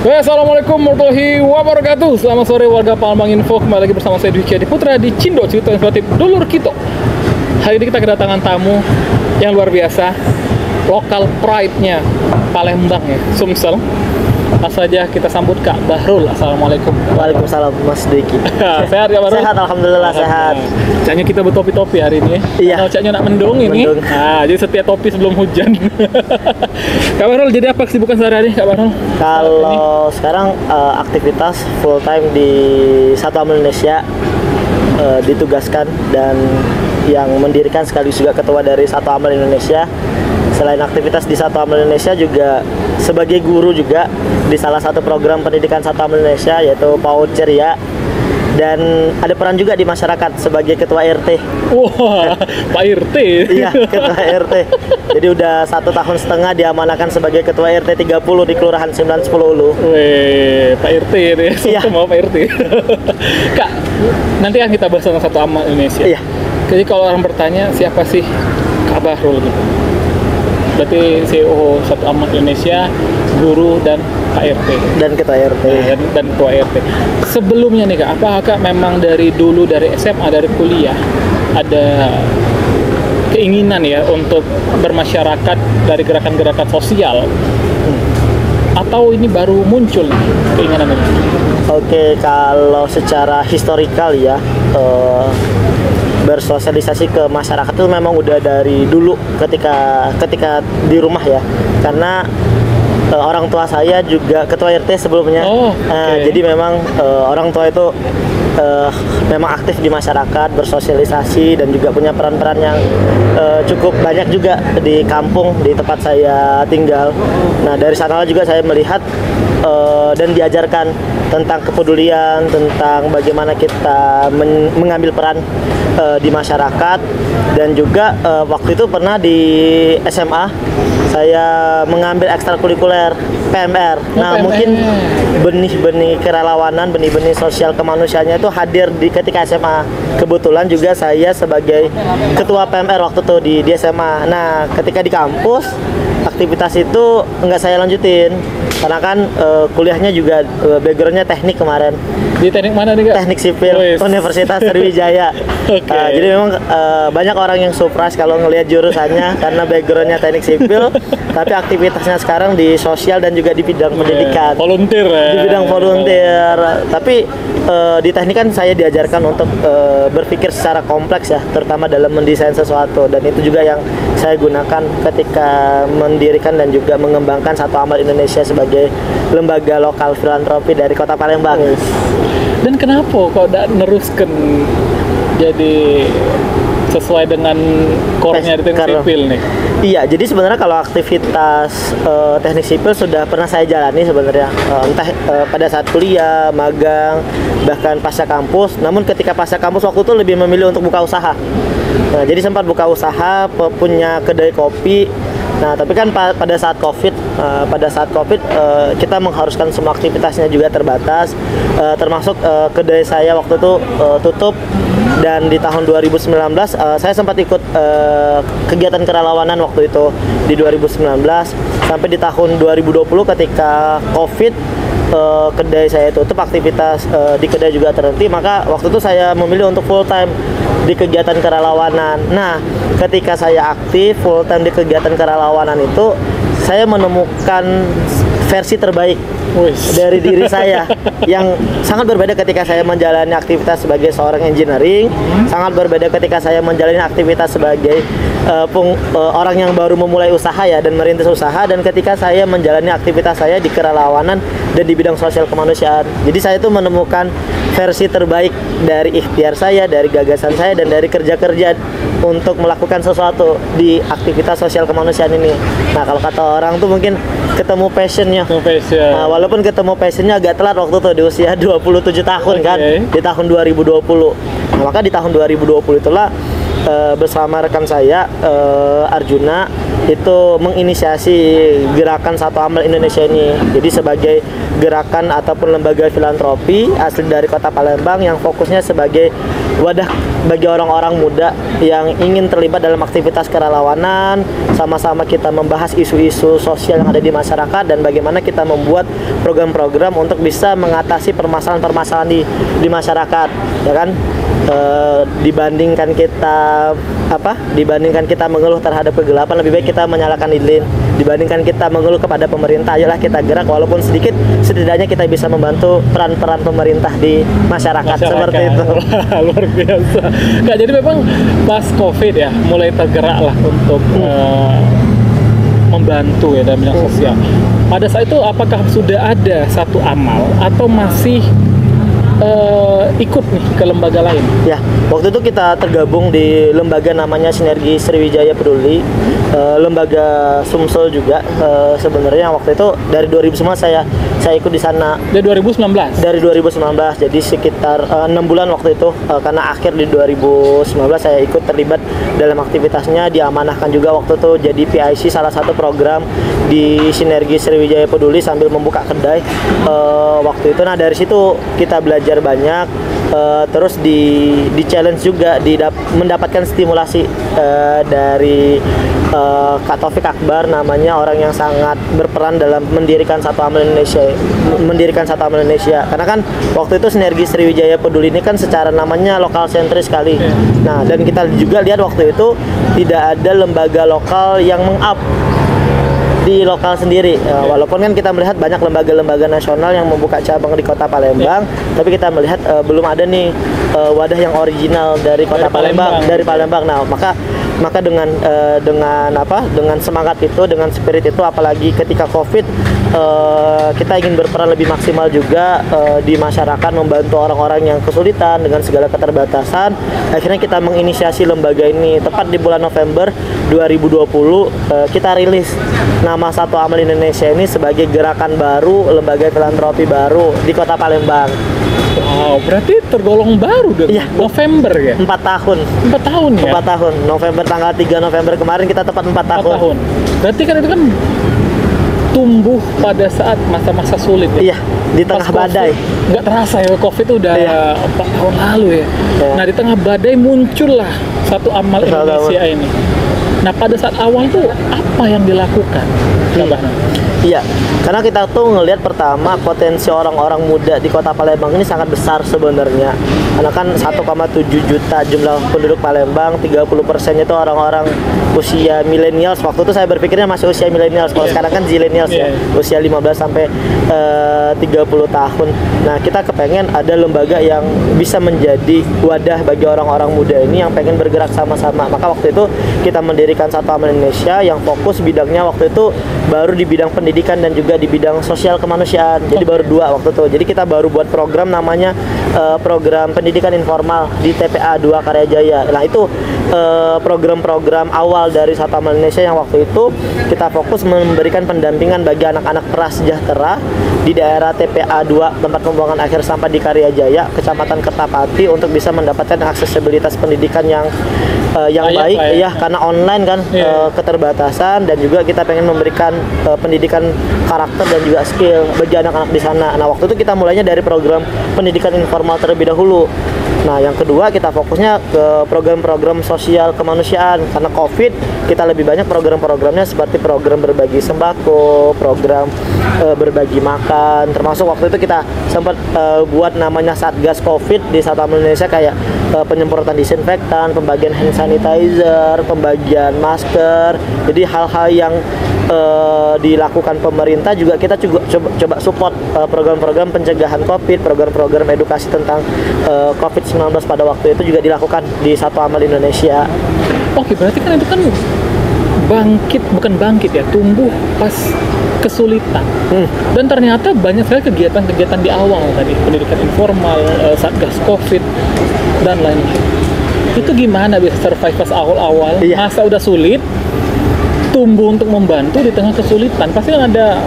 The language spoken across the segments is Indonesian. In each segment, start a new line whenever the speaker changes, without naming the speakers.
Assalamualaikum warahmatullahi wabarakatuh. Selamat sore warga Palembang Info. Kembali lagi bersama saya Dwiki Adi Putra di Cindo, cerita inspiratif dulur kita. Hari ini kita kedatangan tamu yang luar biasa, lokal pride-nya Palembang ya, Sumsel. Langsung saja kita sambut Kak Bahrul. Assalamualaikum.
Waalaikumsalam Mas Dwiki.
Sehat Kak Bahrul?
Sehat, alhamdulillah sehat.
Caknya kita bertopi-topi hari ini ya.
Iya.
Kalau caknya nak mendung ini.
Mendung.
Nah, jadi setiap topi sebelum hujan. Kak Bahrul, jadi apa kesibukan sehari-hari Kak Bahrul?
Kalau sekarang aktivitas full time di Satwa Amal Indonesia, ditugaskan dan yang mendirikan sekaligus juga ketua dari Satwa Amal Indonesia. Selain aktivitas di Satwa Amal Indonesia, juga sebagai guru juga di salah satu program pendidikan Satwa Amal Indonesia, yaitu PAUD Ceria. Dan ada peran juga di masyarakat sebagai ketua RT.
Wah, Pak RT.
Iya, ketua RT. Jadi udah 1,5 tahun diamanahkan sebagai ketua RT 30 di Kelurahan 910 Ulu.
Weh, Pak RT ya.
Iya.
Mau Pak RT. Kak, nanti kan kita bahas tentang Satwa Amal Indonesia.
Iya.
Jadi kalau orang bertanya siapa sih Kak Bahrul gitu. Berarti CEO Satwa Amal Indonesia, guru dan Pak RT.
Dan ketua RT.
Dan ketua RT. Sebelumnya nih Kak, apakah Kak memang dari dulu, dari SMA, dari kuliah ada keinginan ya untuk bermasyarakat dari gerakan-gerakan sosial? Atau ini baru muncul nih keinginan ini?
Oke, kalau secara historikal ya, bersosialisasi ke masyarakat itu memang udah dari dulu ketika di rumah ya, karena orang tua saya juga ketua RT sebelumnya. Jadi memang orang tua itu memang aktif di masyarakat, bersosialisasi dan juga punya peran-peran yang cukup banyak juga di kampung di tempat saya tinggal. Nah, dari sana juga saya melihat dan diajarkan tentang kepedulian, tentang bagaimana kita mengambil peran di masyarakat. Dan juga waktu itu pernah di SMA saya mengambil ekstrakurikuler PMR. Nah, mungkin benih-benih kerelawanan, benih-benih sosial kemanusiaannya itu hadir di ketika SMA. Kebetulan juga saya sebagai ketua PMR waktu itu di SMA. Nah, ketika di kampus aktivitas itu enggak saya lanjutin karena kan kuliahnya juga backgroundnya teknik kemarin.
Di teknik mana nih Kak?
Teknik sipil, Universitas Sriwijaya. Jadi memang banyak orang yang surprise kalau ngelihat jurusannya karena backgroundnya teknik sipil, tapi aktivitasnya sekarang di sosial dan juga di bidang pendidikan.
Volunteer ya?
Di bidang volunteer. Tapi di teknik kan saya diajarkan untuk berpikir secara kompleks ya, terutama dalam mendesain sesuatu, dan itu juga yang saya gunakan ketika mendirikan dan juga mengembangkan Satwa Amal Indonesia sebagai lembaga lokal filantropi dari Kota Palembang.
Dan kenapa kok tidak neruskan jadi sesuai dengan core-nya di teknik sipil nih?
Iya, jadi sebenarnya kalau aktivitas teknik sipil sudah pernah saya jalani sebenarnya, entah pada saat kuliah, magang, bahkan pasca kampus. Namun ketika pasca kampus waktu itu lebih memilih untuk buka usaha. Nah, jadi sempat buka usaha, punya kedai kopi. Nah, tapi kan pada saat COVID, kita mengharuskan semua aktivitasnya juga terbatas, termasuk kedai saya waktu itu tutup. Dan di tahun 2019 saya sempat ikut kegiatan kerelawanan waktu itu di 2019 sampai di tahun 2020 ketika COVID, kedai saya tutup, aktivitas di kedai juga terhenti, maka waktu itu saya memilih untuk full time di kegiatan kerelawanan. Nah, ketika saya aktif full time di kegiatan kerelawanan itu, saya menemukan versi terbaik dari diri saya yang sangat berbeda ketika saya menjalani aktivitas sebagai seorang engineering, sangat berbeda ketika saya menjalani aktivitas sebagai orang yang baru memulai usaha ya dan merintis usaha, dan ketika saya menjalani aktivitas saya di kerelawanan dan di bidang sosial kemanusiaan. Jadi saya itu menemukan versi terbaik dari ikhtiar saya, dari gagasan saya, dan dari kerja-kerja untuk melakukan sesuatu di aktivitas sosial kemanusiaan ini. Nah, kalau kata orang tuh mungkin ketemu passionnya. Nah, walaupun ketemu passionnya agak telat waktu itu di usia 27 tahun kan, di tahun 2020. Nah, maka di tahun 2020 itulah bersama rekan saya Arjuna itu menginisiasi gerakan Satu Amal Indonesia ini. Jadi sebagai gerakan ataupun lembaga filantropi asli dari Kota Palembang yang fokusnya sebagai wadah bagi orang-orang muda yang ingin terlibat dalam aktivitas kerelawanan, sama-sama kita membahas isu-isu sosial yang ada di masyarakat dan bagaimana kita membuat program-program untuk bisa mengatasi permasalahan-permasalahan di masyarakat, ya kan? Dibandingkan kita mengeluh terhadap kegelapan, lebih baik kita menyalakan lilin. Dibandingkan kita mengeluh kepada pemerintah, ayolah kita gerak walaupun sedikit, setidaknya kita bisa membantu peran-peran pemerintah di masyarakat. Seperti itu.
Luar biasa. Kak, jadi memang pas COVID ya mulai tergerak lah untuk membantu ya dalam bidang sosial. Pada saat itu apakah sudah ada Satu Amal atau masih ikut nih ke lembaga lain? Ya,
waktu itu kita tergabung di lembaga namanya Sinergi Sriwijaya Peduli, lembaga Sumsel juga. Sebenarnya waktu itu dari 2009 saya ikut di sana.
Dari 2019? Dari
2019, jadi sekitar 6 bulan waktu itu, karena akhir di 2019 saya ikut terlibat dalam aktivitasnya, diamanahkan juga waktu itu jadi PIC salah satu program di Sinergi Sriwijaya Peduli sambil membuka kedai waktu itu. Nah dari situ kita belajar banyak, terus di challenge juga, mendapatkan stimulasi dari Kak Taufik Akbar namanya, orang yang sangat berperan dalam mendirikan Satu Amal Indonesia. Karena kan waktu itu Sinergi Sriwijaya Peduli ini kan secara namanya lokal sentris sekali. Nah dan kita juga lihat waktu itu tidak ada lembaga lokal yang meng-up di lokal sendiri, walaupun kan kita melihat banyak lembaga-lembaga nasional yang membuka cabang di Kota Palembang, tapi kita melihat belum ada nih wadah yang original dari Kota Palembang. Nah, maka dengan semangat itu, dengan spirit itu, apalagi ketika COVID, kita ingin berperan lebih maksimal juga di masyarakat, membantu orang-orang yang kesulitan dengan segala keterbatasan. Akhirnya kita menginisiasi lembaga ini. Tepat di bulan November 2020 kita rilis nama Satu Amal Indonesia ini sebagai gerakan baru, lembaga filantropi baru di Kota Palembang.
Wow, berarti tergolong baru dong.
Iya,
November ya?
4 tahun.
4 tahun ya?
4 tahun. November, tanggal 3 November kemarin kita tepat 4 tahun.
Berarti kan itu kan tumbuh pada saat masa-masa sulit ya?
Iya, di tengah badai.
Nggak terasa ya, COVID itu udah 4 tahun lalu ya? Nah, di tengah badai muncullah Satu Amal Indonesia ini. Nah, pada saat awal tuh apa yang dilakukan?
Iya, karena kita tuh ngelihat pertama potensi orang-orang muda di Kota Palembang ini sangat besar sebenarnya. Karena kan 1,7 juta jumlah penduduk Palembang, 30% itu orang-orang usia millennials. Waktu itu saya berpikirnya masih usia millennials. Kalau sekarang kan zillennials ya, usia 15 sampai 30 tahun. Nah, kita kepengen ada lembaga yang bisa menjadi wadah bagi orang-orang muda ini yang pengen bergerak sama-sama. Maka waktu itu kita mendirikan Satu Amal Indonesia yang fokus bidangnya waktu itu baru di bidang pendidikan dan juga di bidang sosial kemanusiaan. Jadi baru 2 waktu itu. Jadi kita baru buat program namanya program pendidikan informal di TPA 2 Karyajaya. Nah, itu program-program awal dari Satu Amal Indonesia yang waktu itu kita fokus memberikan pendampingan bagi anak-anak prasejahtera di daerah TPA 2, tempat pembuangan akhir sampah di Karyajaya, Kecamatan Kertapati, untuk bisa mendapatkan aksesibilitas pendidikan yang baik ya, karena online kan, keterbatasan, dan juga kita pengen memberikan pendidikan karakter dan juga skill bagi anak-anak di sana. Nah, waktu itu kita mulainya dari program pendidikan informal terlebih dahulu. Nah, yang kedua kita fokusnya ke program-program sosial kemanusiaan. Karena COVID, kita lebih banyak program-programnya seperti program berbagi sembako, program berbagi makan. Termasuk waktu itu kita sempat buat namanya Satgas COVID di Satu Amal Indonesia, kayak penyemprotan disinfektan, pembagian hand sanitizer, pembagian masker. Jadi hal-hal yang dilakukan pemerintah juga kita coba support, program-program pencegahan COVID, program-program edukasi tentang COVID-19 pada waktu itu juga dilakukan di Satu Amal Indonesia.
Oke, berarti kan itu kan bukan bangkit ya, tumbuh pas kesulitan. Dan ternyata banyak sekali kegiatan-kegiatan di awal tadi, pendidikan informal, Satgas COVID dan lain-lain. Itu gimana bisa survive pas awal-awal? Masa udah sulit, tumbuh untuk membantu di tengah kesulitan, pasti kan ada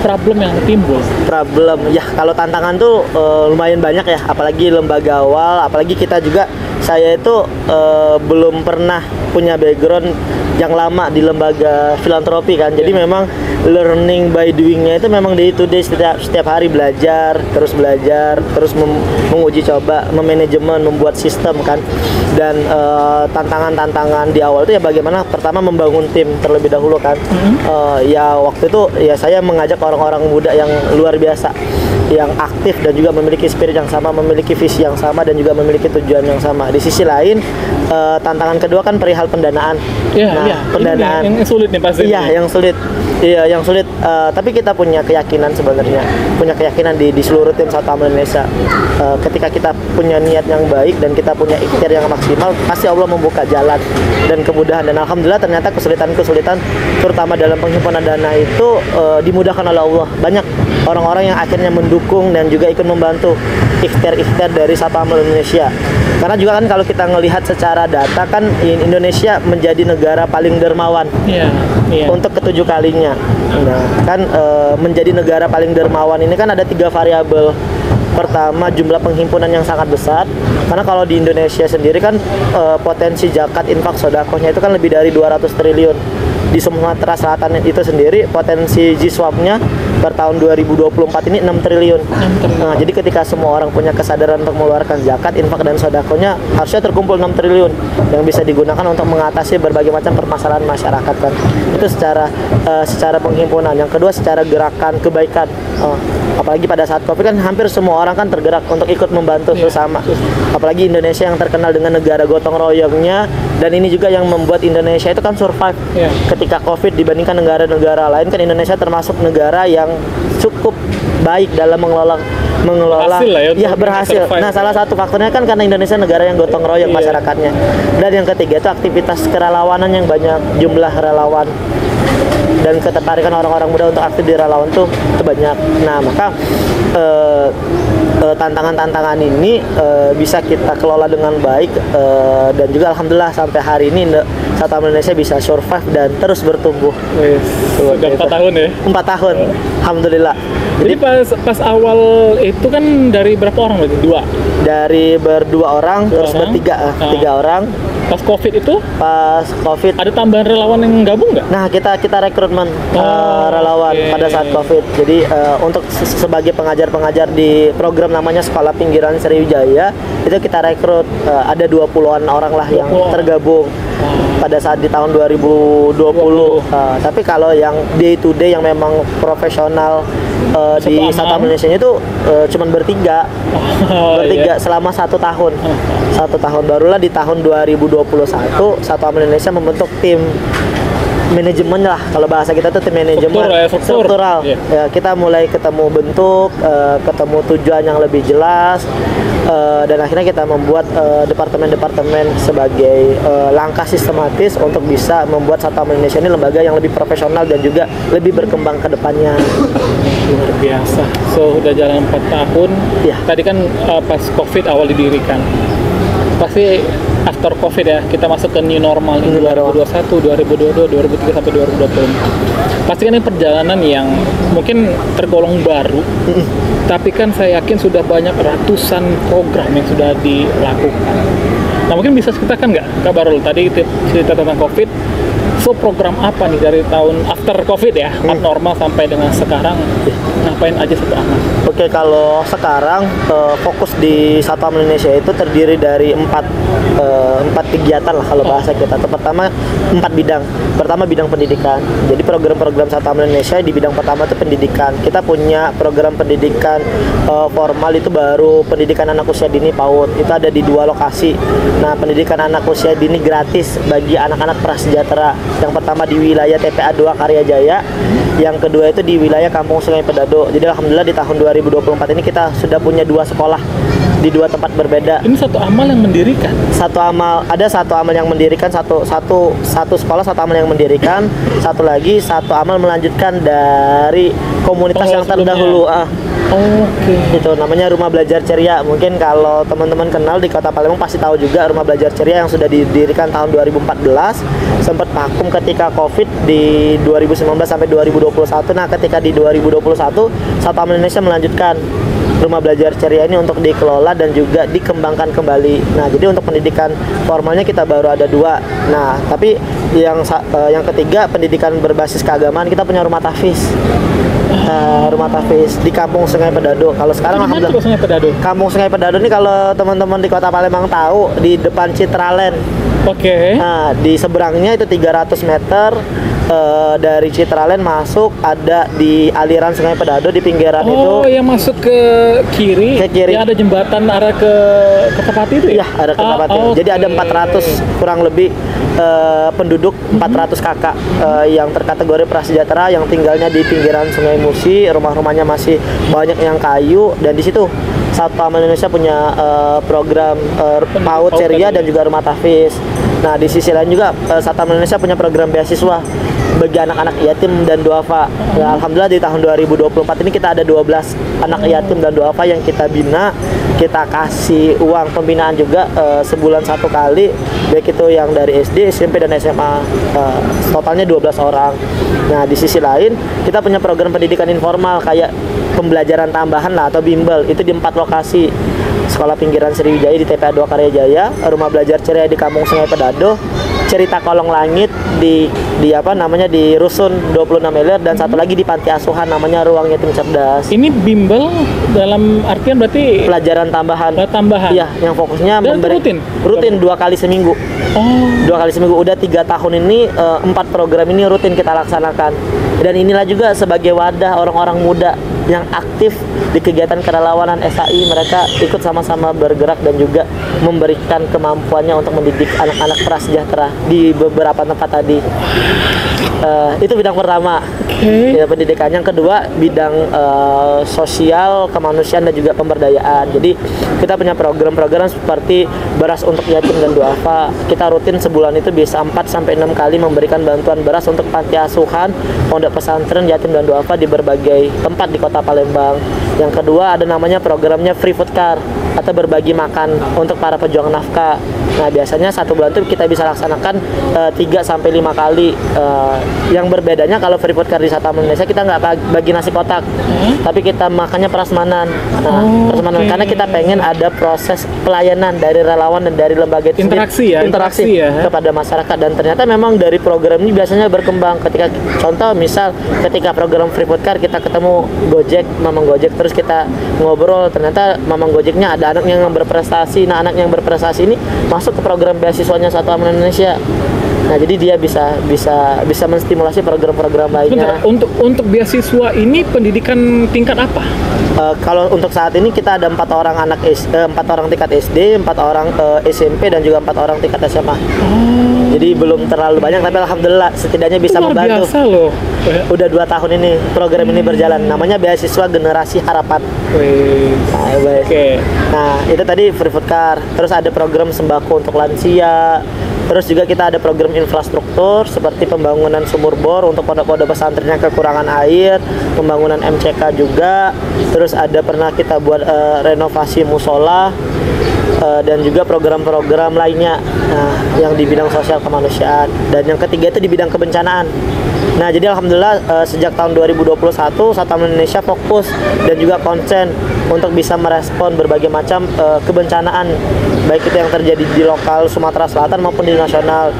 problem yang timbul. Problem
ya, kalau tantangan tuh lumayan banyak ya, apalagi lembaga awal, apalagi kita juga saya itu belum pernah punya background yang lama di lembaga filantropi kan. Jadi memang learning by doing-nya itu memang day to day, setiap hari belajar, terus menguji coba, memanajemen, membuat sistem kan. Dan tantangan-tantangan di awal itu ya bagaimana pertama membangun tim terlebih dahulu kan. Ya waktu itu ya saya mengajak orang-orang muda yang luar biasa, yang aktif dan juga memiliki spirit yang sama, memiliki visi yang sama dan juga memiliki tujuan yang sama. Di sisi lain tantangan kedua kan perihal pendanaan. Pendanaan
yang sulit nih pasti.
Yang sulit. Tapi kita punya keyakinan sebenarnya, di seluruh tim Satu Amal Indonesia. Ketika kita punya niat yang baik dan kita punya ikhtiar yang maksimal, pasti Allah membuka jalan dan kemudahan. Dan alhamdulillah ternyata kesulitan terutama dalam penghimpunan dana itu dimudahkan oleh Allah. Banyak orang-orang yang akhirnya mendukung dan juga ikut membantu ikhtiar dari Satu Amal Indonesia. Karena juga kan kalau kita ngelihat secara data kan Indonesia menjadi negara paling dermawan untuk ketujuh kalinya. Nah, kan menjadi negara paling dermawan ini kan ada 3 variabel. Pertama, jumlah penghimpunan yang sangat besar. Karena kalau di Indonesia sendiri kan potensi zakat, infak, sedekahnya itu kan lebih dari 200 triliun. Di Sumatera Selatan itu sendiri potensi G-Swap-nya per tahun 2024 ini 6 triliun. Nah, jadi ketika semua orang punya kesadaran untuk mengeluarkan zakat, infak dan sedekahnya harusnya terkumpul 6 triliun yang bisa digunakan untuk mengatasi berbagai macam permasalahan masyarakat kan. Itu secara penghimpunan. Yang kedua secara gerakan kebaikan. Apalagi pada saat Covid kan hampir semua orang kan tergerak untuk ikut membantu sesama. Apalagi Indonesia yang terkenal dengan negara gotong royongnya, dan ini juga yang membuat Indonesia itu kan survive ketika Covid dibandingkan negara-negara lain. Kan Indonesia termasuk negara yang cukup baik dalam mengelola berhasil. Nah, salah satu faktornya kan karena Indonesia negara yang gotong royong masyarakatnya. Dan yang ketiga itu aktivitas kerelawanan yang banyak, jumlah relawan dan ketertarikan orang-orang muda untuk aktif di relawan tuh banyak. Nah, maka tantangan-tantangan ini bisa kita kelola dengan baik, dan juga alhamdulillah sampai hari ini Satu Amal Indonesia bisa survive dan terus bertumbuh.
Sudah 4 tahun ya?
4 tahun, alhamdulillah.
Jadi pas awal itu kan dari berapa orang berarti? 2? Dari
berdua orang, terus bertiga, 3 orang.
Pas Covid itu?
Pas Covid.
Ada tambahan relawan yang gabung nggak?
Nah, kita rekrutmen relawan pada saat Covid. Jadi untuk sebagai pengajar-pengajar di program namanya Sekolah Pinggiran Sriwijaya, itu kita rekrut ada 20-an orang lah yang tergabung pada saat di tahun 2020. Tapi kalau yang day to day yang memang profesional di Satu Amal Indonesia itu cuman bertiga selama 1 tahun. 1 tahun barulah di tahun 2021 Satu Amal Indonesia membentuk tim manajemen lah, kalau bahasa kita tuh tim manajemen struktural. Ya, kita mulai ketemu bentuk, ketemu tujuan yang lebih jelas, dan akhirnya kita membuat departemen-departemen sebagai langkah sistematis untuk bisa membuat Satu Amal Indonesia ini lembaga yang lebih profesional dan juga lebih berkembang ke depannya.
Luar biasa. So, udah jalan 4 tahun. Tadi kan pas Covid awal didirikan. Pasti after Covid ya, kita masuk ke new normal nih, 2021, 2022, 2023 sampai 2020. Pasti kan ini perjalanan yang mungkin tergolong baru, tapi kan saya yakin sudah banyak ratusan program yang sudah dilakukan. Nah, mungkin bisa ceritakan nggak, Kak Barul, tadi cerita tentang Covid. So, program apa nih dari tahun after Covid ya, normal sampai dengan sekarang, ngapain aja Satu Amal?
Oke, kalau sekarang fokus di Satu Amal Indonesia itu terdiri dari 4 kegiatan lah kalau bahasa kita. Pertama 4 bidang. Pertama bidang pendidikan. Jadi program-program Satu Amal Indonesia di bidang pertama itu pendidikan. Kita punya program pendidikan formal itu baru pendidikan anak usia dini PAUD. Itu ada di 2 lokasi. Nah, pendidikan anak usia dini gratis bagi anak-anak prasejahtera. Yang pertama di wilayah TPA 2 Karyajaya, yang kedua itu di wilayah Kampung Sungai Pedado. Jadi alhamdulillah di tahun 2024 ini kita sudah punya 2 sekolah di 2 tempat berbeda.
Ini Satu Amal yang mendirikan?
Ada Satu Amal yang mendirikan, satu sekolah Satu Amal yang mendirikan, satu lagi Satu Amal melanjutkan dari komunitas yang terdahulu. Itu namanya Rumah Belajar Ceria. Mungkin kalau teman-teman kenal di Kota Palembang pasti tahu juga Rumah Belajar Ceria yang sudah didirikan tahun 2014, sempat vakum ketika Covid di 2019 sampai 2021. Nah, ketika di 2021 Satu Amal Indonesia melanjutkan. Rumah Belajar Ceria ini untuk dikelola dan juga dikembangkan kembali. Nah, jadi untuk pendidikan formalnya kita baru ada 2. Nah, tapi yang ketiga pendidikan berbasis keagamaan, kita punya rumah tahfiz. Rumah tahfiz di Kampung Sungai Pedado. Kalau sekarang
alhamdulillah Sungai Pedado.
Kampung Sungai Pedado ini kalau teman-teman di Kota Palembang tahu, di depan Citraland.
Oke.
Nah, di seberangnya itu 300 meter dari Citraland masuk, ada di aliran Sungai Pedado di pinggiran itu.
Oh, yang masuk ke kiri.
Ke kiri.
Ya, ada jembatan arah ke Kertapati itu ya?
Iya, ada Kertapati.
Okay.
Jadi ada 400 kurang lebih penduduk, 400 kakak yang terkategori prasejahtera yang tinggalnya di pinggiran Sungai Musi. Rumah-rumahnya masih banyak yang kayu, dan di situ Satpam Indonesia punya program PAUD Ceria dan juga rumah tahfiz. Nah, di sisi lain juga Satpam Indonesia punya program beasiswa bagi anak-anak yatim dan duafa. Ya, alhamdulillah di tahun 2024 ini kita ada 12 anak yatim dan duafa yang kita bina. Kita kasih uang pembinaan juga sebulan 1 kali, baik itu yang dari SD, SMP dan SMA. Totalnya 12 orang. Nah, di sisi lain kita punya program pendidikan informal kayak pembelajaran tambahan lah atau bimbel, itu di 4 lokasi. Sekolah Pinggiran Sriwijaya di TPA 2 Karyajaya, Rumah Belajar Ceria di Kampung Sungai Pedado, Cerita Kolong Langit di Rusun 26 Ilir, dan satu lagi di Panti Asuhan namanya Ruang Yatim Cerdas.
Ini bimbel dalam artian berarti
Pelajaran tambahan.
Tambahan.
Iya, yang fokusnya
dan
rutin 2 kali seminggu.
Oh.
2 kali seminggu. Udah 3 tahun ini 4 program ini rutin kita laksanakan. Dan inilah juga sebagai wadah orang-orang muda yang aktif di kegiatan kerelawanan SAI. Mereka ikut sama-sama bergerak dan juga memberikan kemampuannya untuk mendidik anak-anak prasejahtera di beberapa tempat tadi. Itu bidang pertama, ya, pendidikan. Yang kedua bidang sosial, kemanusiaan dan juga pemberdayaan. Jadi kita punya program-program seperti beras untuk yatim dan duafa. Kita rutin sebulan itu bisa 4-6 kali memberikan bantuan beras untuk panti asuhan, pondok pesantren, yatim dan duafa di berbagai tempat di Kota Palembang. Yang kedua ada namanya programnya Free Food Car atau berbagi makan untuk para pejuang nafkah. Nah, biasanya 1 bulan itu kita bisa laksanakan 3-5 kali. Yang berbedanya kalau Free Food Car di Satpam Indonesia kita nggak bagi nasi kotak, tapi kita makannya prasmanan. Nah, prasmanan karena kita pengen ada proses pelayanan dari relawan dan dari lembaga itu
interaksi ya
kepada masyarakat. Dan ternyata memang dari program ini biasanya berkembang. Ketika contoh misal ketika program Free Food Car kita ketemu Gojek, Mamang Gojek, terus kita ngobrol, ternyata Mamang Gojeknya ada anak yang berprestasi. Nah, anak yang berprestasi ini masuk ke program beasiswanya Satpam Indonesia. Nah, jadi dia bisa menstimulasi program-program lainnya.
Sebentar, untuk beasiswa ini pendidikan tingkat apa?
Kalau untuk saat ini kita ada 4 orang 4 orang tingkat SD, 4 orang SMP dan juga 4 orang tingkat SMA. Jadi belum terlalu banyak, tapi alhamdulillah setidaknya bisa membantu.
Biasa loh.
Udah 2 tahun ini program ini berjalan. Namanya beasiswa Generasi Harapan. Nah, itu tadi Free Food Car. Terus ada program sembako untuk lansia. Terus juga kita ada program infrastruktur seperti pembangunan sumur bor untuk pondok-pondok pesantren yang kekurangan air, pembangunan MCK juga. Terus ada pernah kita buat renovasi musola dan juga program-program lainnya yang di bidang sosial kemanusiaan. Dan yang ketiga itu di bidang kebencanaan. Nah, jadi alhamdulillah sejak tahun 2021 Satpam Indonesia fokus dan juga konsen untuk bisa merespon berbagai macam kebencanaan, baik itu yang terjadi di lokal Sumatera Selatan maupun di nasional.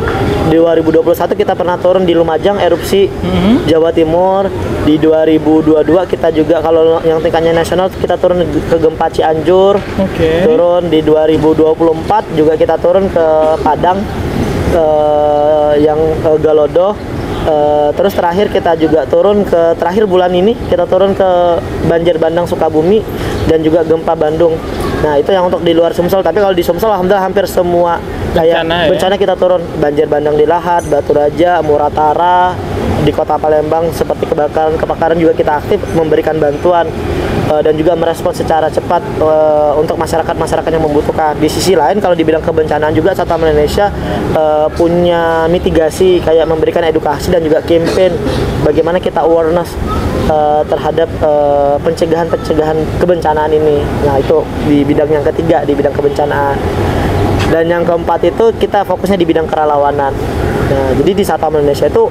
Di 2021 kita pernah turun di Lumajang erupsi Jawa Timur. Di 2022 kita juga kalau yang tingkatnya nasional kita turun ke gempa Cianjur. Turun di 2024 juga kita turun ke Padang, yang Galodo. Terus terakhir kita juga turun ke terakhir bulan ini kita turun ke banjir bandang Sukabumi dan juga gempa Bandung. Nah, itu yang untuk di luar Sumsel. Tapi kalau di Sumsel alhamdulillah hampir semua kayak bencana kita turun. Banjir bandang di Lahat, Batu Raja, Muratara, di Kota Palembang seperti kebakaran juga kita aktif memberikan bantuan dan juga merespon secara cepat untuk masyarakat yang membutuhkan. Di sisi lain kalau di bidang kebencanaan juga Satpam Indonesia punya mitigasi kayak memberikan edukasi dan juga campaign bagaimana kita awareness terhadap pencegahan kebencanaan ini. Nah, itu di bidang yang ketiga, di bidang kebencanaan. Dan yang keempat itu kita fokusnya di bidang kerelawanan. Nah, jadi di Satpam Indonesia itu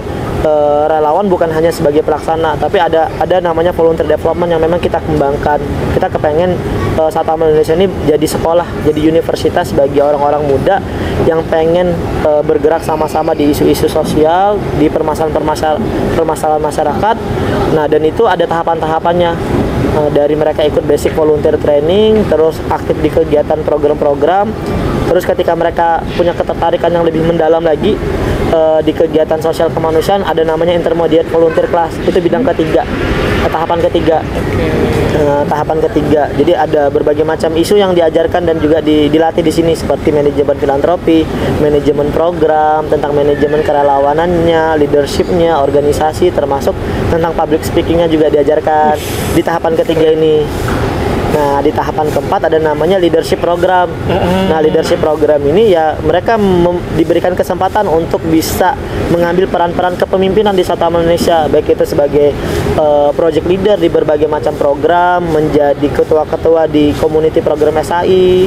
relawan bukan hanya sebagai pelaksana, tapi ada namanya volunteer development yang memang kita kembangkan. Kita kepengen Satu Amal Indonesia ini jadi sekolah, jadi universitas bagi orang-orang muda yang pengen bergerak sama-sama di isu-isu sosial, di permasalahan masyarakat. Nah, dan itu ada tahapan-tahapannya. Dari mereka ikut basic volunteer training, terus aktif di kegiatan program-program, terus ketika mereka punya ketertarikan yang lebih mendalam lagi di kegiatan sosial kemanusiaan, ada namanya intermediate volunteer class, itu bidang ketiga, tahapan ketiga. Tahapan ketiga, jadi ada berbagai macam isu yang diajarkan dan juga dilatih di sini, seperti manajemen filantropi, manajemen program, tentang manajemen kerelawanannya, leadershipnya, organisasi, termasuk tentang public speakingnya juga diajarkan di tahapan ketiga ini. Nah, di tahapan keempat ada namanya leadership program. Nah, leadership program ini ya mereka diberikan kesempatan untuk bisa mengambil peran-peran kepemimpinan di Satu Amal Indonesia, baik itu sebagai project leader di berbagai macam program, menjadi ketua-ketua di community program SAI,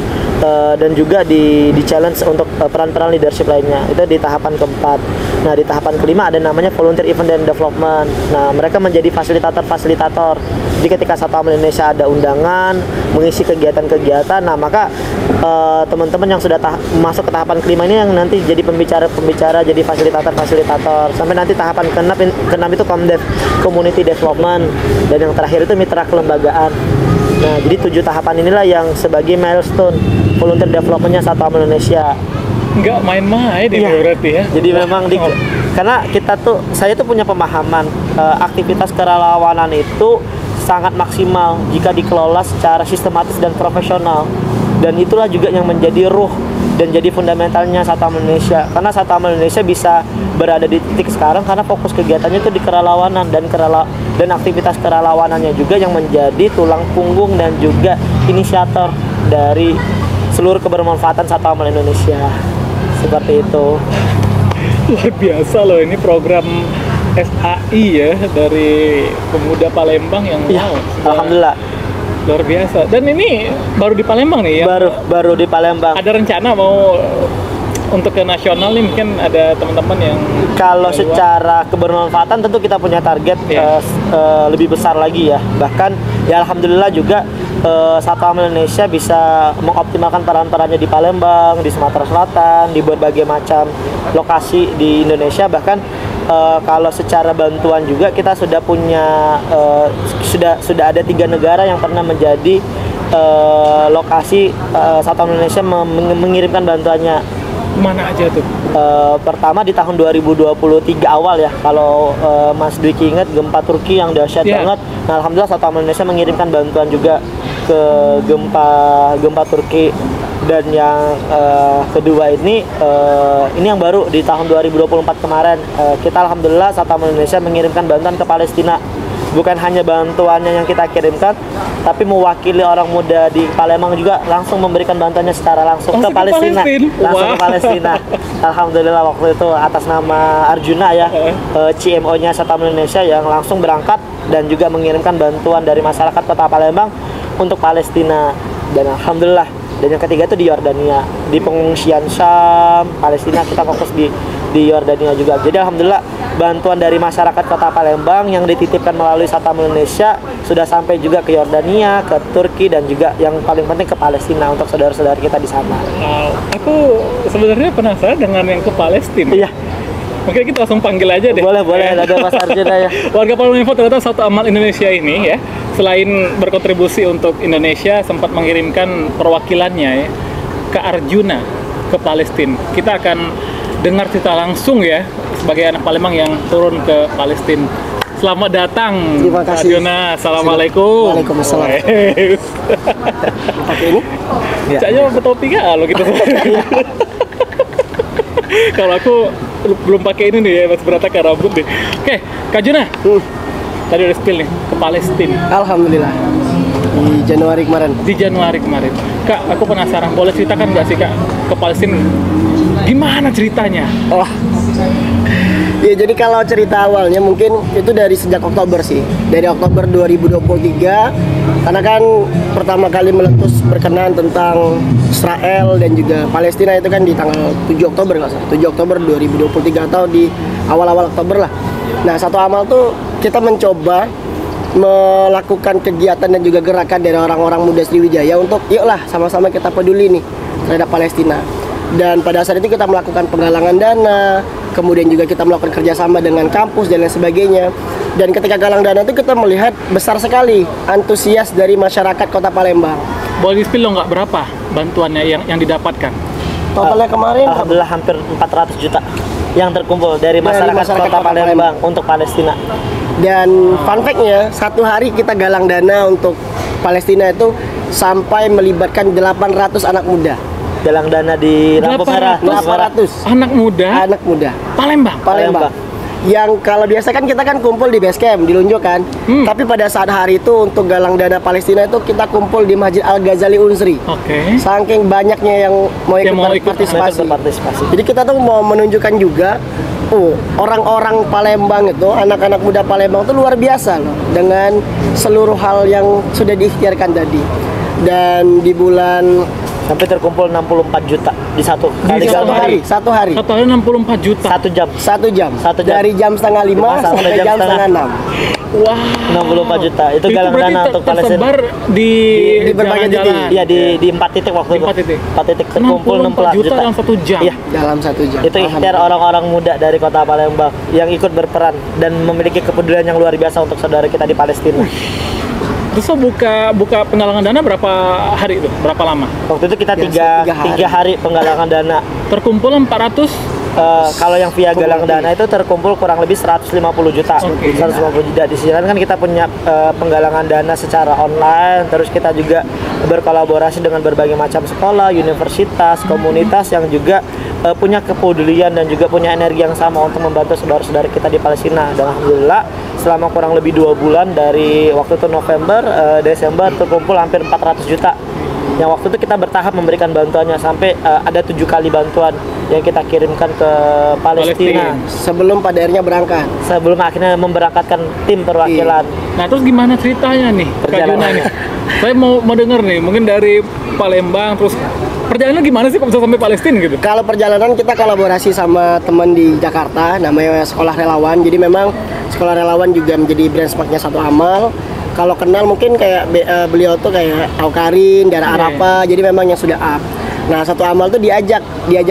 dan juga di challenge untuk peran-peran leadership lainnya. Itu di tahapan keempat. Nah, di tahapan kelima ada namanya volunteer event and development. Nah, mereka menjadi fasilitator. Jadi ketika Satu Amal Indonesia ada undangan mengisi kegiatan-kegiatan, nah maka teman-teman yang sudah masuk ke tahapan kelima ini yang nanti jadi pembicara, jadi fasilitator, sampai nanti tahapan keenam itu community development, dan yang terakhir itu mitra kelembagaan. Nah, jadi 7 tahapan inilah yang sebagai milestone volunteer developmentnya Satu Amal Indonesia.
Nggak main-main ini berarti ya.
Jadi memang karena saya tuh punya pemahaman aktivitas kerelawanan itu sangat maksimal jika dikelola secara sistematis dan profesional, dan itulah juga yang menjadi ruh dan jadi fundamentalnya Satu Amal Indonesia. Karena Satu Amal Indonesia bisa berada di titik sekarang karena fokus kegiatannya itu di kerelawanan, dan aktivitas kerelawanannya juga yang menjadi tulang punggung dan juga inisiator dari seluruh kebermanfaatan Satu Amal Indonesia. Seperti itu.
Luar biasa loh, ini program SAI ya dari pemuda Palembang yang
alhamdulillah
luar biasa. Dan ini baru di Palembang nih ya?
Baru di Palembang.
Ada rencana mau untuk ke nasional nih, mungkin ada teman-teman yang
kalau secara kebermanfaatan tentu kita punya target lebih besar lagi ya. Bahkan ya alhamdulillah juga Satu Amal Indonesia bisa mengoptimalkan peran-perannya di Palembang, di Sumatera Selatan, di berbagai macam lokasi di Indonesia. Bahkan kalau secara bantuan juga kita sudah punya sudah ada 3 negara yang pernah menjadi lokasi Satu Amal Indonesia mengirimkan bantuannya.
Mana aja tuh?
Pertama di tahun 2023 awal ya, kalau Mas Dwiki ingat gempa Turki yang dahsyat banget. Nah, alhamdulillah Satu Amal Indonesia mengirimkan bantuan juga ke gempa Turki. Dan yang kedua ini yang baru di tahun 2024 kemarin, kita alhamdulillah Satu Amal Indonesia mengirimkan bantuan ke Palestina. Bukan hanya bantuannya yang kita kirimkan, tapi mewakili orang muda di Palembang juga langsung memberikan bantuannya secara langsung ke Palestina. Ke Palestina. Alhamdulillah waktu itu atas nama Arjuna ya, CMO-nya Satu Amal Indonesia yang langsung berangkat dan juga mengirimkan bantuan dari masyarakat Kota Palembang untuk Palestina. Dan alhamdulillah. Dan yang ketiga itu di Yordania, di pengungsian Syam, Palestina, kita fokus di Yordania juga. Jadi alhamdulillah bantuan dari masyarakat Kota Palembang yang dititipkan melalui Satu Amal Indonesia sudah sampai juga ke Yordania, ke Turki, dan juga yang paling penting ke Palestina untuk saudara-saudara kita di sana.
Aku sebenarnya penasaran dengan yang ke Palestina.
Iya.
Mungkin kita langsung panggil aja deh.
Boleh, ada Mas Arjuna ya.
Warga Palembang Info ternyata Satu Amal Indonesia ini ya, selain berkontribusi untuk Indonesia, sempat mengirimkan perwakilannya ya ke Arjuna, ke Palestina. Kita akan dengar cerita langsung ya, sebagai anak Palembang yang turun ke Palestina. Selamat datang,
terima kasih.
Arjuna. Assalamualaikum.
Waalaikumsalam.
Pakai ini?
Caknya bertopi gak lo gitu? Kalau aku belum pakai ini nih ya, masih berantakan rambut deh. Oke, Kak Juna. Tadi udah spill nih ke Palestina.
Alhamdulillah. Di Januari kemarin.
Kak, aku penasaran. Boleh ceritakan nggak sih Kak ke Palestina? Gimana ceritanya?
Ya, jadi kalau cerita awalnya mungkin itu dari sejak Oktober sih. Dari Oktober 2023, karena kan pertama kali meletus berkenaan tentang Israel dan juga Palestina itu kan di tanggal 7 Oktober nggak salah. 7 Oktober 2023 atau di awal-awal Oktober lah. Nah, satu amal tuh kita mencoba melakukan kegiatan dan juga gerakan dari orang-orang muda Sriwijaya untuk yuklah sama-sama kita peduli nih terhadap Palestina. Dan pada saat itu kita melakukan penggalangan dana, kemudian juga kita melakukan kerjasama dengan kampus dan lain sebagainya. Dan ketika galang dana itu kita melihat besar sekali antusias dari masyarakat Kota Palembang.
Boleh di-spill nggak berapa bantuannya yang didapatkan?
Totalnya kemarin
Alhamdulillah hampir 400 juta yang terkumpul dari masyarakat Kota Palembang untuk Palestina.
Dan fun fact-nya, satu hari kita galang dana untuk Palestina itu sampai melibatkan 800 anak muda.
Galang dana di lampu merah.
800
Anak muda
anak muda
Palembang.
Palembang. Yang kalau biasa kan kita kan kumpul di base camp, di Lunjok kan. Tapi pada saat hari itu untuk galang dana Palestina itu kita kumpul di Masjid Al-Ghazali Unsri.
Oke.
Saking banyaknya yang mau ikut berpartisipasi. Jadi kita tuh mau menunjukkan juga orang-orang Palembang itu, anak-anak muda Palembang itu luar biasa loh dengan seluruh hal yang sudah diikhtiarkan tadi. Dan di bulan
Sampai terkumpul 64 juta di satu kali
satu hari.
Satu hari
64 juta.
1 jam.
1 jam.
1 jam.
Dari jam setengah 5 sampai jam setengah 6.
Wah.
64 juta. Itu galang
berarti
dana untuk Palestina.
tersebar di
berbagai
jalan-jalan.
titik.
Iya di 4 titik waktu
Di
itu.
4 titik.
4 titik terkumpul
64
64
juta
juta.
dalam 1 jam.
Iya.
Dalam 1 jam.
Itu ikhtiar orang-orang muda dari Kota Palembang yang ikut berperan dan memiliki kepedulian yang luar biasa untuk saudara kita di Palestina.
Terus lo buka penggalangan dana berapa hari itu? Berapa lama?
Waktu itu kita
Biasa,
3 hari penggalangan dana.
Terkumpul 400.
Kalau yang via galang dana itu terkumpul kurang lebih 150 juta.
Oke.
150 juta. Di sini kan kita punya penggalangan dana secara online, terus kita juga berkolaborasi dengan berbagai macam sekolah, universitas, komunitas yang juga punya kepedulian dan juga punya energi yang sama untuk membantu saudara-saudara kita di Palestina. Dan alhamdulillah selama kurang lebih 2 bulan dari waktu itu November, Desember terkumpul hampir 400 juta. Yang waktu itu kita bertahap memberikan bantuannya sampai ada 7 kali bantuan yang kita kirimkan ke Palestina.
Sebelum pada akhirnya berangkat.
Sebelum akhirnya memberangkatkan tim perwakilan.
Nah, terus gimana ceritanya nih? Kak Juna nih. Saya mau denger nih, mungkin dari Palembang terus perjalanan gimana sih kok bisa sampai Palestina gitu?
Kalau perjalanan kita kolaborasi sama teman di Jakarta, namanya Sekolah Relawan. Jadi memang Sekolah Relawan juga menjadi branchmarknya Satu Amal. Kalau kenal mungkin kayak beliau tuh kayak Aukarin, daerah Arafah. Jadi memang yang sudah up. Nah, Satu Amal tuh diajak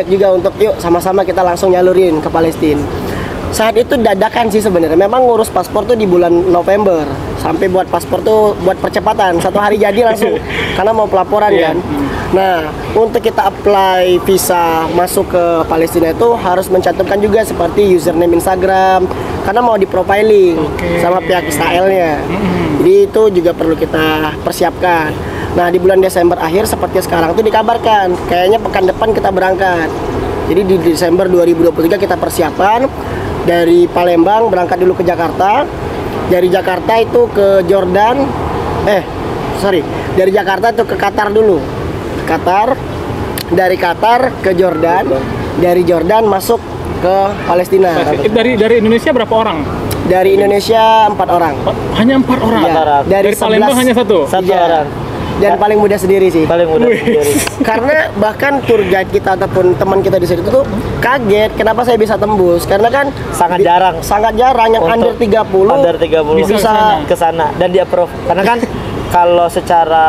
juga untuk yuk sama-sama kita langsung nyalurin ke Palestina. Saat itu dadakan sih sebenarnya. Memang ngurus paspor tuh di bulan November. Sampai buat paspor tuh buat percepatan. 1 hari jadi langsung karena mau pelaporan kan. Nah, untuk kita apply visa masuk ke Palestina itu harus mencantumkan juga seperti username Instagram karena mau di-profiling sama pihak Israelnya. Jadi itu juga perlu kita persiapkan. Nah, di bulan Desember akhir seperti sekarang itu dikabarkan kayaknya pekan depan kita berangkat. Jadi di Desember 2023 kita persiapan dari Palembang berangkat dulu ke Jakarta. Dari Jakarta itu ke Jordan. Dari Jakarta itu ke Qatar dulu. Qatar, dari Qatar ke Jordan, dari Jordan masuk ke Palestina.
Dari Indonesia berapa orang?
Dari Indonesia 4 orang.
Hanya 4 orang.
Ya,
Dari Palembang hanya 1.
1 orang.
Dan paling muda sendiri sih.
Paling mudah sendiri.
Karena bahkan tour guide kita ataupun teman kita di situ tuh kaget kenapa saya bisa tembus. Karena kan
sangat jarang
yang under 30
bisa ke sana dan di approve. Karena kan kalau secara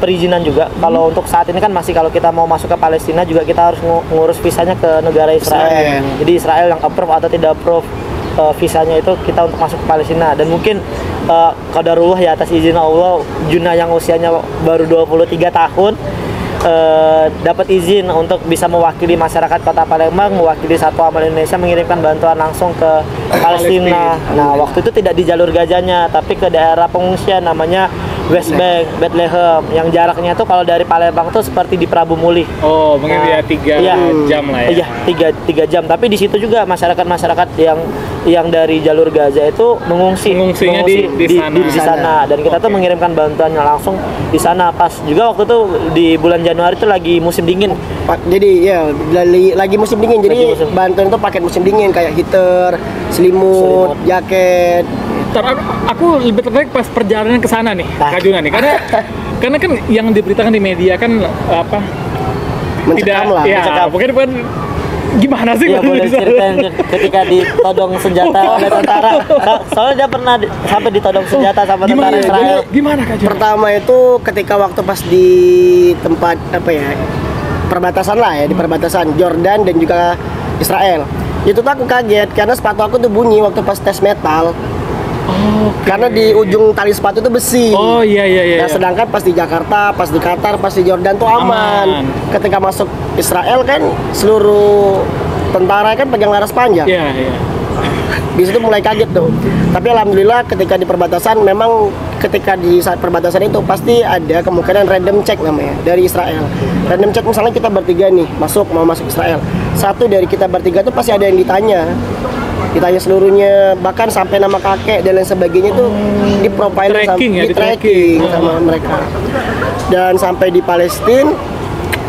perizinan juga, kalau untuk saat ini kan masih kalau kita mau masuk ke Palestina juga kita harus ngurus visanya ke negara Israel. Jadi Israel yang approve atau tidak approve visanya itu kita untuk masuk ke Palestina. Dan mungkin qadarullah ya atas izin Allah, Juna yang usianya baru 23 tahun dapat izin untuk bisa mewakili masyarakat Kota Palembang, mewakili Satu Amal Indonesia mengirimkan bantuan langsung ke Palestina. Nah, waktu itu tidak di jalur Gazanya, tapi ke daerah pengungsian namanya West Bank, Bethlehem, yang jaraknya tuh kalau dari Palembang tuh seperti di Prabu Muli.
Oh, mungkin ya 3 jam lah ya.
Iya, 3 jam. Tapi di situ juga masyarakat yang dari jalur Gaza itu mengungsinya di sana. Dan kita tuh mengirimkan bantuannya langsung di sana pas juga waktu itu di bulan Januari itu lagi musim dingin.
Jadi ya lagi musim dingin. Jadi bantuan itu paket musim dingin kayak heater, selimut, jaket.
Aku lebih tertarik pas perjalanan ke sana nih, Kak Juna nih, karena kan yang diberitakan di media kan apa?
Mencekam lah.
Ya, bukan Gimana sih?
Iya, boleh ceritain ketika ditodong senjata oleh tentara. Soalnya dia pernah sampai ditodong senjata sama tentara Israel.
Gimana Kak Jun?
Pertama itu ketika waktu pas di tempat apa ya, perbatasan lah ya, di perbatasan Jordan dan juga Israel. Itu tuh aku kaget karena sepatu aku tuh bunyi waktu pas tes metal. Karena di ujung tali sepatu itu besi.
Oh iya.
Nah, sedangkan pas di Jakarta, pas di Qatar, pas di Jordan tuh aman. Ketika masuk Israel kan seluruh tentara kan pegang laras panjang.
Iya.
Di situ mulai kaget tuh. Tapi alhamdulillah ketika di perbatasan memang ketika di saat perbatasan itu pasti ada kemungkinan random check namanya dari Israel. Random check misalnya kita bertiga nih mau masuk Israel. Satu dari kita bertiga tuh pasti ada yang ditanya seluruhnya, bahkan sampai nama kakek dan lain sebagainya itu di profiling di tracking sama mereka. Dan sampai di Palestina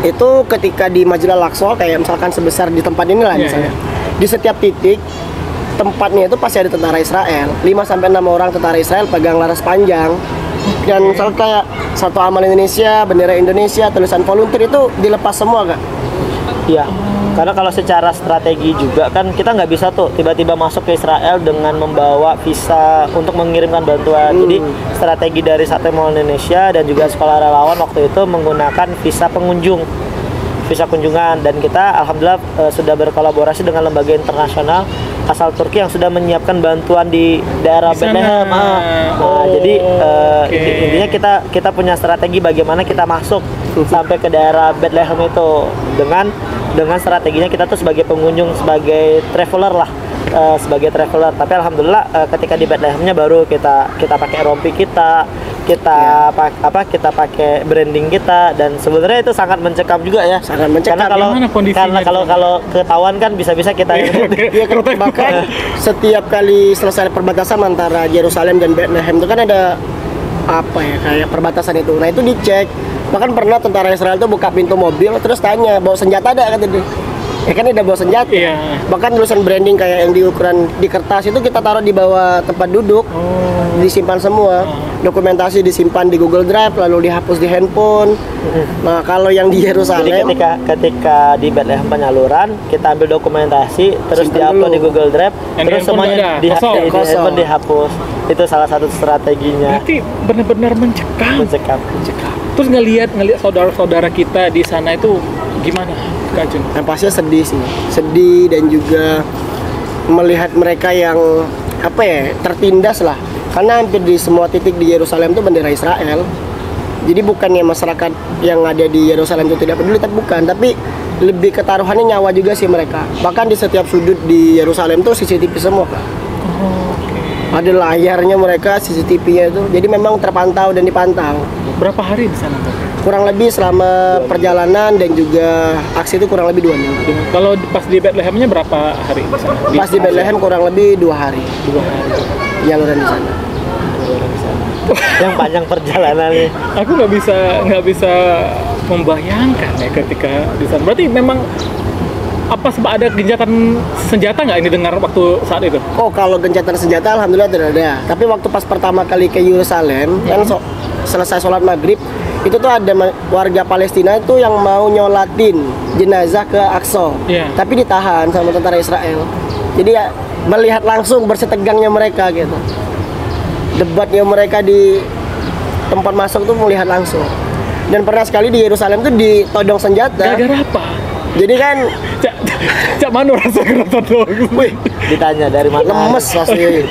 itu ketika di Masjid Al-Aqsa kayak misalkan sebesar di tempat ini lah misalnya. Di setiap titik tempatnya itu pasti ada tentara Israel. 5-6 orang tentara Israel pegang laras panjang. Dan misalnya kayak satu amal Indonesia, bendera Indonesia, tulisan volunteer itu dilepas semua Kak.
Iya. Karena kalau secara strategi juga kan kita nggak bisa tuh tiba-tiba masuk ke Israel dengan membawa visa untuk mengirimkan bantuan. Jadi strategi dari Sate Mall Indonesia dan juga Sekolah Relawan waktu itu menggunakan visa kunjungan, dan kita alhamdulillah sudah berkolaborasi dengan lembaga internasional asal Turki yang sudah menyiapkan bantuan di daerah Bethlehem. Jadi intinya kita punya strategi bagaimana kita masuk sampai ke daerah Bethlehem itu dengan strateginya kita tuh sebagai pengunjung, sebagai traveler lah, tapi alhamdulillah ketika di Bethlehemnya baru kita pakai rompi kita pakai branding kita, dan sebenarnya itu sangat mencekam juga ya.
Sangat mencekam.
Karena kalau ketahuan kan bisa-bisa kita
bahkan setiap kali selesai perbatasan antara Yerusalem dan Bethlehem itu kan ada apa ya kayak perbatasan itu. Nah itu dicek. Bahkan pernah tentara Israel tuh buka pintu mobil terus tanya bawa senjata ada kata dia. Ya kan ada bawa senjata. Bahkan tulisan branding kayak yang diukuran di kertas itu kita taruh di bawah tempat duduk. Disimpan semua. Dokumentasi disimpan di Google Drive lalu dihapus di handphone. Nah, kalau yang di Yerusalem
jadi ketika di Bethlehem penyaluran kita ambil dokumentasi terus diupload di Google Drive terus semuanya dihapus. Itu salah satu strateginya.
Berarti benar-benar mencekam. Terus ngelihat saudara-saudara kita di sana itu gimana Kak Jun?
Yang pastinya sedih sih, dan juga melihat mereka yang apa ya tertindas lah, karena hampir di semua titik di Yerusalem itu bendera Israel. Jadi bukannya masyarakat yang ada di Yerusalem itu tidak peduli, tapi lebih ketaruhannya nyawa juga sih mereka. Bahkan di setiap sudut di Yerusalem tuh CCTV semua Kak. Ada layarnya mereka, CCTV-nya itu. Jadi memang terpantau dan dipantau.
Berapa hari di sana?
Kurang lebih selama perjalanan dan juga aksi itu kurang lebih 2 minggu.
Kalau pas di Bethlehemnya berapa hari di sana?
Pas di Bethlehem kurang lebih 2 hari.
2 hari.
Penyaluran di sana.
Yang panjang perjalanannya.
Aku nggak bisa membayangkan ya ketika di sana. Berarti memang apa ada gencatan senjata nggak ini dengar waktu saat itu?
Oh, kalau gencatan senjata alhamdulillah tidak ada. Tapi waktu pas pertama kali ke Yerusalem kan selesai sholat maghrib itu tuh ada warga Palestina itu yang mau nyolatin jenazah ke Aqsa, tapi ditahan sama tentara Israel. Jadi ya melihat langsung bersetegangnya mereka gitu. Debatnya mereka di tempat masuk tuh melihat langsung. Dan pernah sekali di Yerusalem tuh ditodong senjata.
Gara-gara apa?
Jadi kan
Cak Manu rasa todong.
Ditanya dari mana?
Lemes pasti.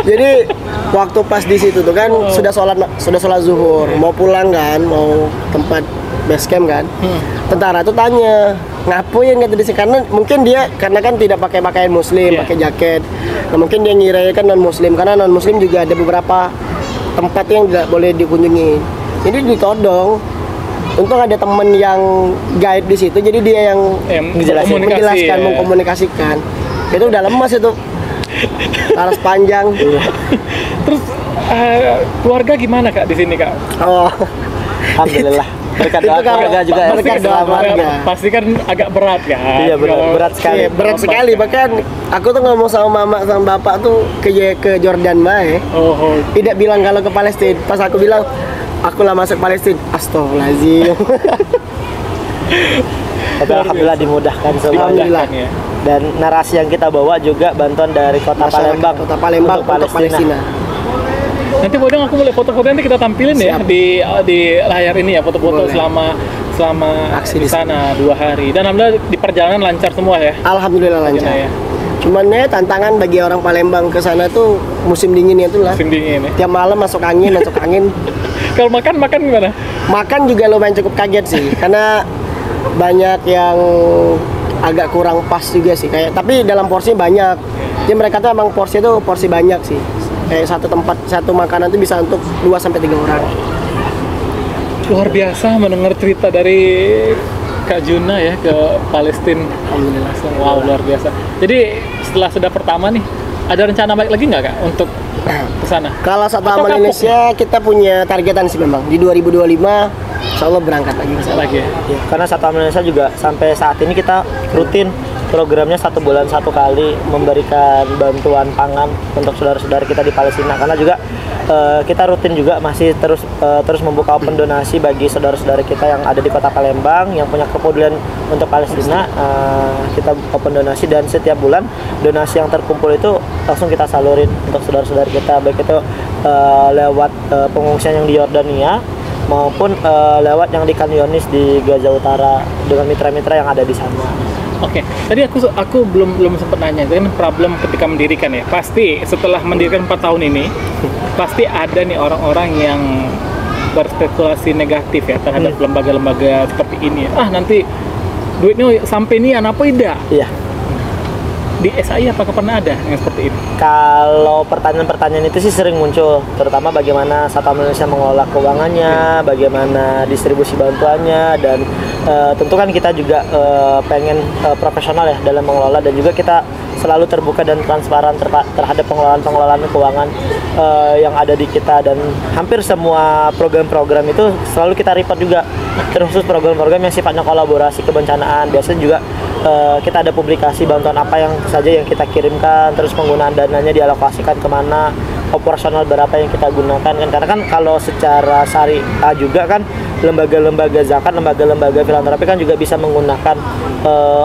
Jadi waktu pas di situ tuh kan sudah sholat zuhur, mau pulang kan, mau tempat base camp kan. Tentara tuh tanya, ngapain gitu di sini? Karena kan tidak pakai pakaian muslim, pakai jaket. Nah, mungkin dia ngira kan non muslim, karena non muslim juga ada beberapa tempat yang tidak boleh dikunjungi. Jadi ditodong. Untung ada temen yang guide di situ, jadi dia yang menjelaskan, mengkomunikasikan. Itu udah lemas itu, laras panjang.
Terus keluarga gimana Kak di sini Kak?
Oh,
alhamdulillah. Berkat doa keluarga juga ya.
Berkat doa keluarga.
Pasti kan agak berat kan?
Iya berat sekali.
Iya, berat sekali. Bahkan aku tuh ngomong sama mama sama bapak tuh ke Jordan Mae. Tidak bilang kalau ke Palestina. Pas aku bilang aku lah masuk Palestina, astagfirullahaladzim.
Tapi alhamdulillah dimudahkan semuanya.
Alhamdulillah.
Ya.
Dan narasi yang kita bawa juga bantuan dari Kota Palembang,
Kota Palembang untuk Palestina.
Nanti Bodong aku boleh foto-foto nanti kita tampilin ya
Siap.
di layar ini ya, foto-foto
Boleh.
selama
Aksi
di
di
sana 2 hari. Dan alhamdulillah di perjalanan lancar semua ya.
Alhamdulillah lancar.
Ya.
Cuman ya tantangan bagi orang Palembang ke sana tuh musim dingin itulah.
Musim dingin ya.
Tiap malam masuk angin.
Kalau makan gimana?
Makan juga lumayan cukup kaget sih, karena banyak yang agak kurang pas juga sih. Tapi dalam porsinya banyak. Jadi mereka tuh emang porsi itu porsi banyak sih. Kayak satu tempat satu makanan tuh bisa untuk 2-3 orang.
Luar biasa mendengar cerita dari Kak Juna ya ke Palestina.
Alhamdulillah.
Wow, luar biasa. Jadi setelah sudah pertama nih, ada rencana balik lagi nggak Kak untuk ke sana?
Kalau satu
Atau
amal
kapok?
Indonesia kita punya targetan sih memang di 2025 insya Allah berangkat lagi ke sana.
Lagi ya?
Ya, karena Satu Amal Indonesia juga sampai saat ini kita rutin programnya 1 bulan 1 kali memberikan bantuan pangan untuk saudara-saudara kita di Palestina, karena juga kita rutin juga masih terus membuka open donasi bagi saudara-saudara kita yang ada di Kota Palembang yang punya kepedulian untuk Palestina. Kita open donasi dan setiap bulan donasi yang terkumpul itu langsung kita salurin untuk saudara-saudara kita, baik itu lewat pengungsian yang di Yordania maupun lewat yang di Khan Yunis di Gaza Utara dengan mitra-mitra yang ada di sana.
Oke, tadi aku belum sempat nanya, itu kan problem ketika mendirikan ya. Pasti setelah mendirikan 4 tahun ini, pasti ada nih orang-orang yang berspekulasi negatif ya terhadap lembaga-lembaga seperti ini. Nanti duitnya sampai nih apa tidak?
Iya.
Di SAI apakah pernah ada yang seperti ini?
Kalau pertanyaan-pertanyaan itu sih sering muncul, terutama bagaimana Satu Amal Indonesia mengelola keuangannya, bagaimana distribusi bantuannya, dan tentu kan kita juga pengen profesional ya dalam mengelola, dan juga kita selalu terbuka dan transparan terhadap pengelolaan keuangan yang ada di kita, dan hampir semua program-program itu selalu kita report juga, terkhusus program-program yang sifatnya kolaborasi kebencanaan. Biasanya juga kita ada publikasi bantuan apa yang saja yang kita kirimkan, terus penggunaan dananya dialokasikan kemana, operasional berapa yang kita gunakan kan, karena kan kalau secara syariah juga kan lembaga-lembaga zakat, lembaga-lembaga filantropi kan juga bisa menggunakan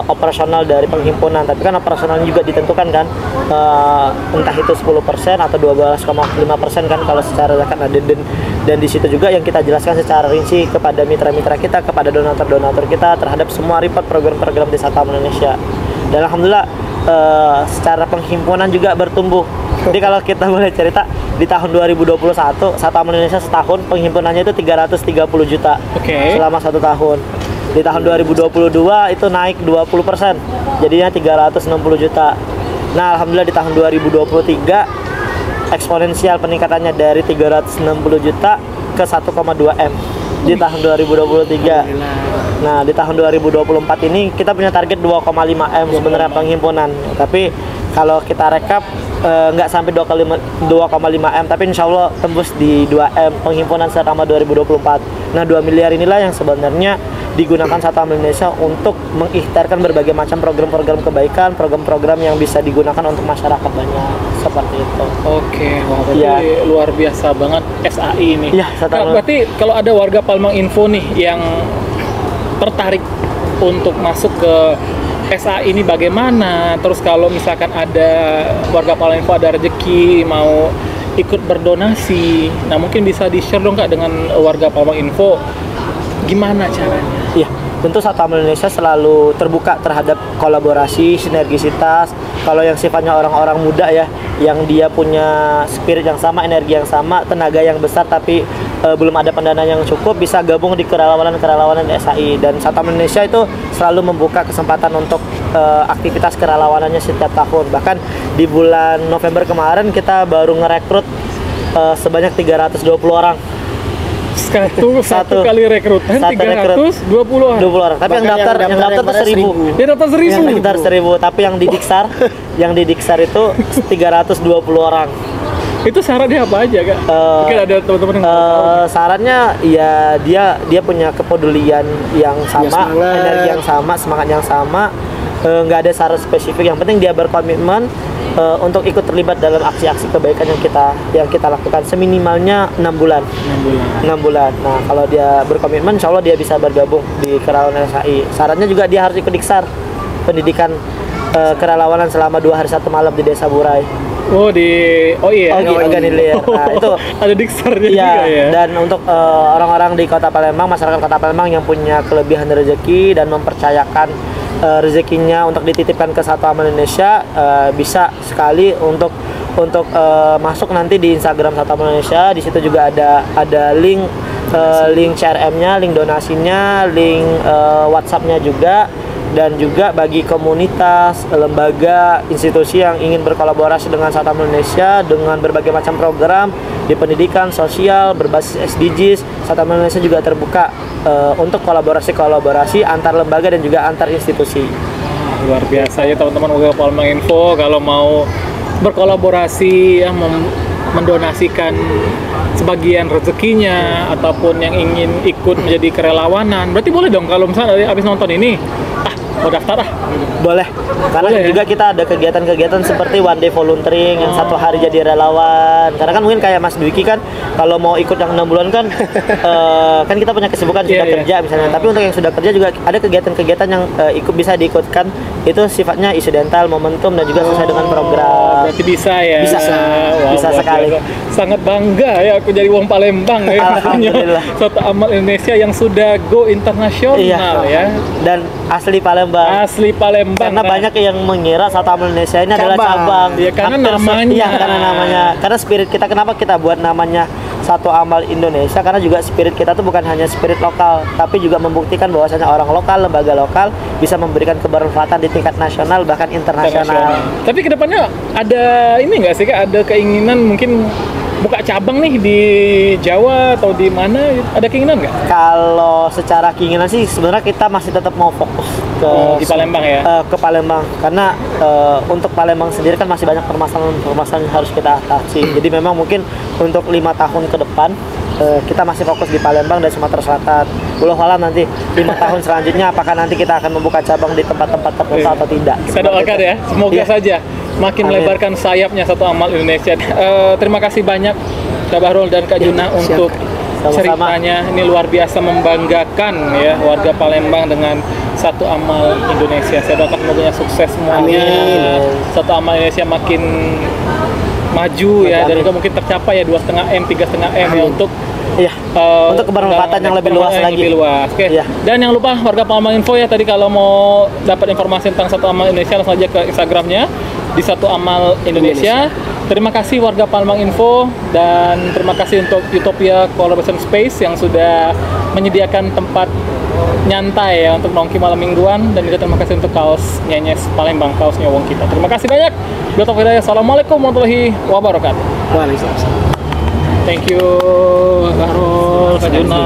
operasional dari penghimpunan, tapi kan operasionalnya juga ditentukan kan, entah itu 10% atau 12,5% kan kalau secara zakat. Dan di situ juga yang kita jelaskan secara rinci kepada mitra-mitra kita, kepada donatur-donatur kita terhadap semua report program-program di Satu Amal Indonesia. Dan alhamdulillah secara penghimpunan juga bertumbuh. Jadi kalau kita boleh cerita, di tahun 2021 Satu Amal Indonesia setahun penghimpunannya itu 330 juta.
Oke.
Selama 1 tahun. Di tahun 2022 itu naik 20%, jadinya 360 juta. Nah, alhamdulillah di tahun 2023 eksponensial peningkatannya dari 360 juta ke 1,2 M di tahun 2023. Nah, di tahun 2024 ini kita punya target 2,5 M sebenarnya penghimpunan. Tapi kalau kita rekap nggak sampai 2,5 M, tapi insya Allah tembus di 2 M penghimpunan selama 2024. Nah, 2 miliar inilah yang sebenarnya digunakan Satu Amal Indonesia untuk mengikhtiarkan berbagai macam program-program kebaikan, program-program yang bisa digunakan untuk masyarakat banyak, seperti itu.
Oke, wah berarti
Ya.
luar biasa banget SAI ini.
Iya, Satu Amal.
Berarti kalau ada warga Palembang Info nih yang tertarik untuk masuk ke SAI ini bagaimana? Terus kalau misalkan ada warga Palembang Info ada rezeki mau ikut berdonasi, nah mungkin bisa di-share dong Kak dengan warga Palembang Info gimana caranya?
Iya, tentu Satu Amal Indonesia selalu terbuka terhadap kolaborasi, sinergisitas. Kalau yang sifatnya orang-orang muda ya, yang dia punya spirit yang sama, energi yang sama, tenaga yang besar, tapi belum ada pendanaan yang cukup, bisa gabung di kerelawanan SAI. Dan Satu Amal Indonesia itu selalu membuka kesempatan untuk aktivitas kerelawanannya setiap tahun. Bahkan di bulan November kemarin kita baru ngerekrut sebanyak 320 orang.
Satu kali rekrutan
Satu
320 orang.
20 orang. Tapi yang daftar tuh 1.000.
Dia daftar 1.000.
Yang daftar 1.000, tapi yang di Diksar itu 320 orang.
Itu syaratnya apa aja Kak? Mungkin ada teman-teman yang
Sarannya ya dia punya kepedulian yang sama,
semangat.
energi yang sama, semangat yang sama. Nggak ada syarat spesifik, yang penting dia berkomitmen untuk ikut terlibat dalam aksi-aksi kebaikan yang kita lakukan seminimalnya 6 bulan. 6 bulan. Nah, kalau dia berkomitmen, insya Allah dia bisa bergabung di kerelawanan LSAI. Syaratnya juga dia harus ikut Diksar, pendidikan kerelawanan selama 2 hari 1 malam di Desa Burai.
Oh iya.
Organilir. Nah, itu
ada diksarnya
iya,
juga ya.
Dan untuk orang-orang di Kota Palembang, masyarakat Kota Palembang yang punya kelebihan rezeki dan mempercayakan rezekinya untuk dititipkan ke Satu Amal Indonesia, bisa sekali untuk masuk nanti di Instagram Satu Amal Indonesia. Di situ juga ada link CRM-nya, link donasinya, link WhatsApp-nya juga. Dan juga bagi komunitas, lembaga, institusi yang ingin berkolaborasi dengan Satu Amal Indonesia dengan berbagai macam program di pendidikan, sosial, berbasis SDGs, Satu Amal Indonesia juga terbuka untuk kolaborasi antar lembaga dan juga antar institusi.
Luar biasa ya teman-teman warga Palembang Info, kalau mau berkolaborasi ya, mendonasikan sebagian rezekinya ataupun yang ingin ikut menjadi kerelawanan, berarti boleh dong kalau misalnya habis nonton ini mau daftar
Boleh, karena
boleh,
juga kita ada kegiatan-kegiatan seperti one day volunteering yang 1 hari jadi relawan. Karena kan mungkin kayak Mas Dwiki kan kalau mau ikut yang 6 bulan kan kan kita punya kesibukan sudah kerja misalnya. Tapi untuk yang sudah kerja juga ada kegiatan-kegiatan yang bisa diikutkan, itu sifatnya incidental, momentum dan juga sesuai dengan program.
Berarti bisa ya?
Bisa sekali.
Sangat bangga ya aku jadi wong Palembang ya, punya Satu Amal Indonesia yang sudah go internasional ya.
Dan asli Palembang. Karena banyak yang mengira Satu Amal Indonesia ini adalah cabang.
Ya, karena namanya.
Iya, karena namanya. Karena spirit kita, kenapa kita buat namanya Satu Amal Indonesia? Karena juga spirit kita tuh bukan hanya spirit lokal, tapi juga membuktikan bahwasanya orang lokal, lembaga lokal bisa memberikan kebermanfaatan di tingkat nasional bahkan internasional.
Tapi kedepannya ada ini nggak sih Kak? Ada keinginan mungkin buka cabang nih di Jawa atau di mana? Ada keinginan nggak?
Kalau secara keinginan sih sebenarnya kita masih tetap mau fokus
di Palembang ya?
Ke Palembang, karena untuk Palembang sendiri kan masih banyak permasalahan yang harus kita atasi. Jadi memang mungkin untuk 5 tahun ke depan kita masih fokus di Palembang dan Sumatera Selatan. Wallahualam nanti 5 tahun selanjutnya apakah nanti kita akan membuka cabang di tempat-tempat tertentu atau tidak.
Kita doakan ya, semoga saja makin melebarkan sayapnya Satu Amal Indonesia. Terima kasih banyak Kak Bahrul dan Kak Juna untuk ceritanya. Ini luar biasa membanggakan ya warga Palembang dengan Satu Amal Indonesia. Saya doakan semoga sukses semuanya. Satu Amal Indonesia makin maju ya, dan juga mungkin tercapai ya 2,5 M, 3,5 M ya untuk
untuk kebermanfaatan yang lebih luas lagi.
Oke. Dan jangan lupa warga Palembang Info ya, tadi kalau mau dapat informasi tentang Satu Amal Indonesia langsung aja ke Instagramnya di Satu Amal Indonesia. Terima kasih warga Palembang Info, dan terima kasih untuk Utopia Collaboration Space yang sudah menyediakan tempat nyantai ya untuk nongki malam mingguan, dan juga terima kasih untuk kaos Nyenyes Palembang, kaos nyowong kita. Terima kasih banyak. Assalamualaikum warahmatullahi wabarakatuh.
Waalaikumsalam.
Thank you Bahrul, Kak Juna.